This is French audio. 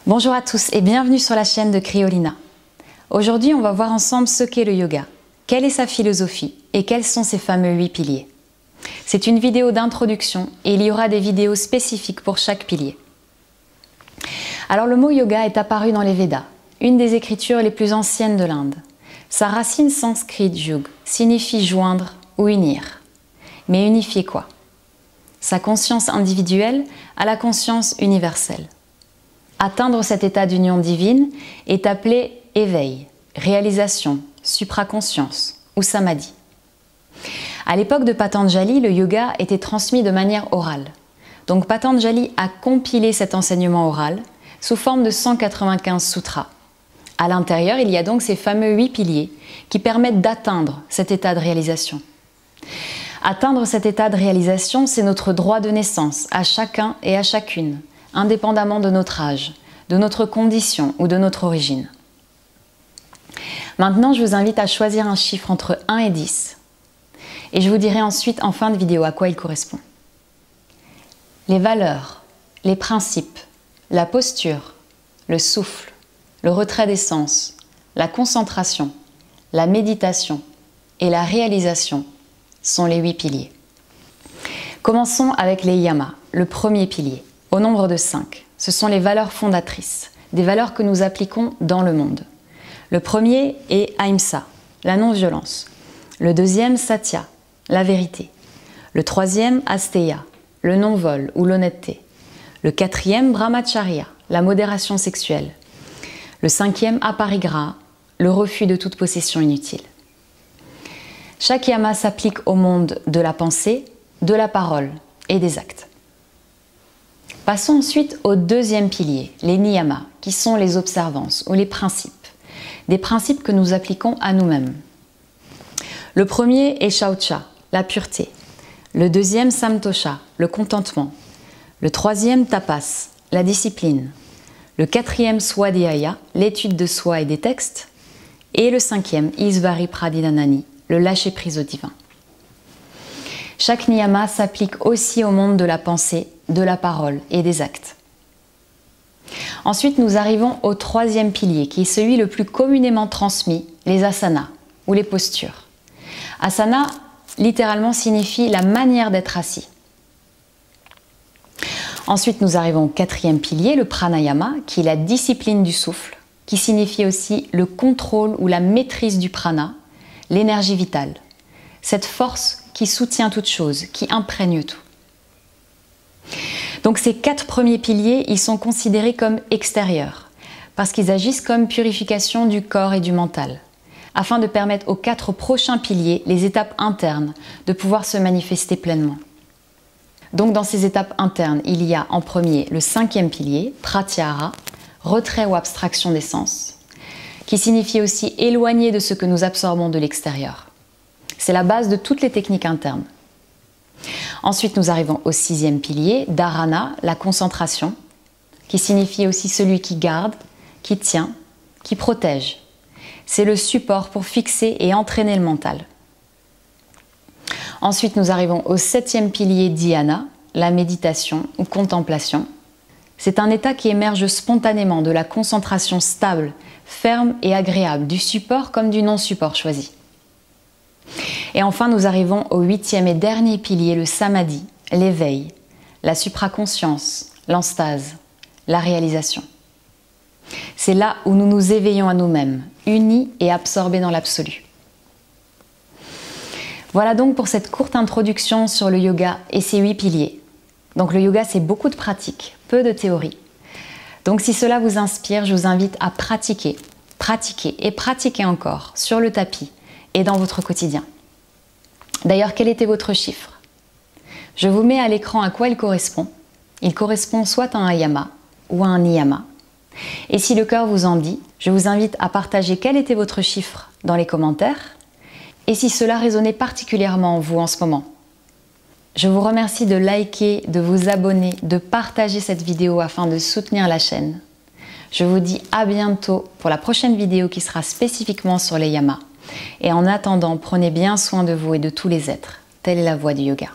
Bonjour à tous et bienvenue sur la chaîne de Cryolina. Aujourd'hui, on va voir ensemble ce qu'est le yoga, quelle est sa philosophie et quels sont ses fameux 8 piliers. C'est une vidéo d'introduction et il y aura des vidéos spécifiques pour chaque pilier. Alors le mot yoga est apparu dans les Védas, une des écritures les plus anciennes de l'Inde. Sa racine sanskrite yug signifie joindre ou unir. Mais unifier quoi? Sa conscience individuelle à la conscience universelle. Atteindre cet état d'union divine est appelé éveil, réalisation, supraconscience ou samadhi. À l'époque de Patanjali, le yoga était transmis de manière orale. Donc Patanjali a compilé cet enseignement oral sous forme de 195 sutras. À l'intérieur, il y a donc ces fameux 8 piliers qui permettent d'atteindre cet état de réalisation. Atteindre cet état de réalisation, c'est notre droit de naissance à chacun et à chacune, indépendamment de notre âge, de notre condition ou de notre origine. Maintenant, je vous invite à choisir un chiffre entre 1 et 10 et je vous dirai ensuite en fin de vidéo à quoi il correspond. Les valeurs, les principes, la posture, le souffle, le retrait des sens, la concentration, la méditation et la réalisation sont les 8 piliers. Commençons avec les yamas, le premier pilier. Au nombre de 5, ce sont les valeurs fondatrices, des valeurs que nous appliquons dans le monde. Le premier est Ahimsa, la non-violence. Le deuxième, Satya, la vérité. Le troisième, Asteya, le non-vol ou l'honnêteté. Le quatrième, Brahmacharya, la modération sexuelle. Le cinquième, Aparigraha, le refus de toute possession inutile. Chaque yama s'applique au monde de la pensée, de la parole et des actes. Passons ensuite au deuxième pilier, les niyamas, qui sont les observances ou les principes. Des principes que nous appliquons à nous-mêmes. Le premier est Shaucha, la pureté. Le deuxième, Samtosha, le contentement. Le troisième, Tapas, la discipline. Le quatrième, Swadhyaya, l'étude de soi et des textes. Et le cinquième, Isvari Pradidhanani, le lâcher-prise au divin. Chaque niyama s'applique aussi au monde de la pensée, de la parole et des actes. Ensuite, nous arrivons au troisième pilier, qui est celui le plus communément transmis, les asanas, ou les postures. Asana, littéralement, signifie la manière d'être assis. Ensuite, nous arrivons au quatrième pilier, le pranayama, qui est la discipline du souffle, qui signifie aussi le contrôle ou la maîtrise du prana, l'énergie vitale. Cette force qui soutient toute chose, qui imprègne tout. Donc ces 4 premiers piliers, ils sont considérés comme extérieurs, parce qu'ils agissent comme purification du corps et du mental, afin de permettre aux 4 prochains piliers, les étapes internes, de pouvoir se manifester pleinement. Donc dans ces étapes internes, il y a en premier le 5e pilier, pratyahara, retrait ou abstraction des sens, qui signifie aussi éloigner de ce que nous absorbons de l'extérieur. C'est la base de toutes les techniques internes. Ensuite, nous arrivons au 6e pilier, dharana, la concentration, qui signifie aussi celui qui garde, qui tient, qui protège. C'est le support pour fixer et entraîner le mental. Ensuite, nous arrivons au 7e pilier, dhyana, la méditation ou contemplation. C'est un état qui émerge spontanément de la concentration stable, ferme et agréable, du support comme du non-support choisi. Et enfin, nous arrivons au 8e et dernier pilier, le samadhi, l'éveil, la supraconscience, l'enstase, la réalisation. C'est là où nous nous éveillons à nous-mêmes, unis et absorbés dans l'absolu. Voilà donc pour cette courte introduction sur le yoga et ses 8 piliers. Donc le yoga, c'est beaucoup de pratique, peu de théorie. Donc si cela vous inspire, je vous invite à pratiquer, pratiquer et pratiquer encore sur le tapis et dans votre quotidien. D'ailleurs, quel était votre chiffre? Je vous mets à l'écran à quoi il correspond. Il correspond soit à un yama ou à un niyama. Et si le cœur vous en dit, je vous invite à partager quel était votre chiffre dans les commentaires et si cela résonnait particulièrement en vous en ce moment. Je vous remercie de liker, de vous abonner, de partager cette vidéo afin de soutenir la chaîne. Je vous dis à bientôt pour la prochaine vidéo qui sera spécifiquement sur les yamas. Et en attendant, prenez bien soin de vous et de tous les êtres. Telle est la voie du yoga.